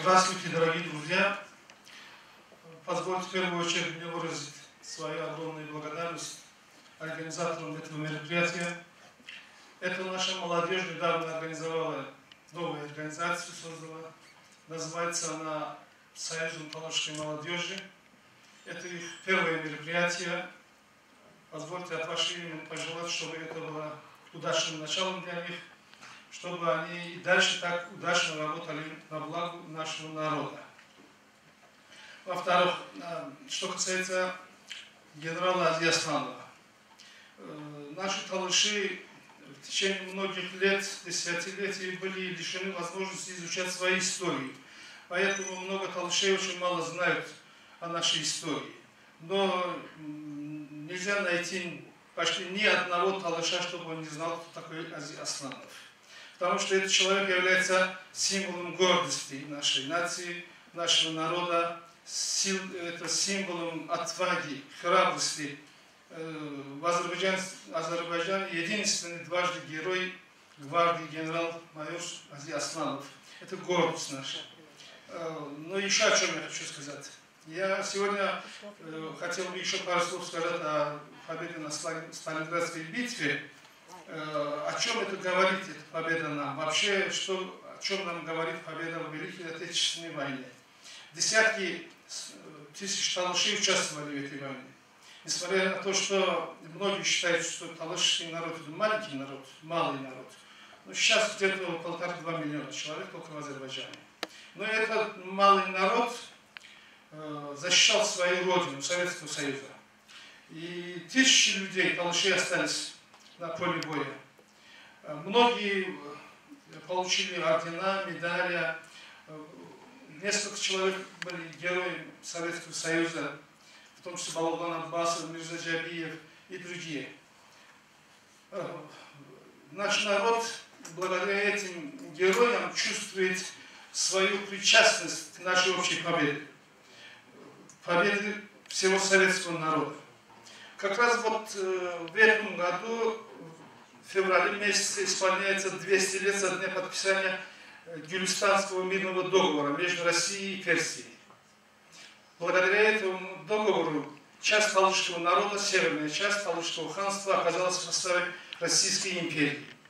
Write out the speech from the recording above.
Здравствуйте, дорогие друзья! Позвольте в первую очередь мне выразить свою огромную благодарность организаторам этого мероприятия. Это наша молодежь недавно организовала новую организацию, создала. Называется она Союзом Таложской молодежи. Это их первое мероприятие. Позвольте от вашего имени пожелать, чтобы это было удачным началом для них, чтобы они и дальше так удачно работали на благо нашего народа. Во-вторых, что касается генерала Ази Асланова. Наши талыши в течение многих лет, десятилетий были лишены возможности изучать свои истории. Поэтому много талышей очень мало знают о нашей истории. Но нельзя найти почти ни одного талыша, чтобы он не знал, кто такой Ази Асланов. Потому что этот человек является символом гордости нашей нации, нашего народа, это символом отваги, храбрости. В Азербайджане единственный дважды герой гвардии генерал-майор Ази Асланов. Это гордость наша. Но еще о чем я хочу сказать. Я сегодня хотел бы еще пару слов сказать о победе на Сталинградской битве. О чем это говорит, эта победа нам? Вообще, о чем нам говорит победа в Великой Отечественной войне? Десятки тысяч талышей участвовали в этой войне. Несмотря на то, что многие считают, что талышский народ это маленький народ, малый народ. Но сейчас где-то 1,5–2 миллиона человек только в Азербайджане. Но этот малый народ защищал свою родину, Советского Союза. И тысячи людей, талышей, остались на поле боя. Многие получили ордена, медали. Несколько человек были героями Советского Союза, в том числе Балабан Аббасов, Мирза Джабиев и другие. Наш народ благодаря этим героям чувствует свою причастность к нашей общей победе. Победе всего советского народа. Как раз вот в этом году, в феврале месяце, исполняется 200 лет со дня подписания Гюлистанского мирного договора между Россией и Персией. Благодаря этому договору часть талышского народа, северная часть талышского ханства, оказалась в составе Российской империи.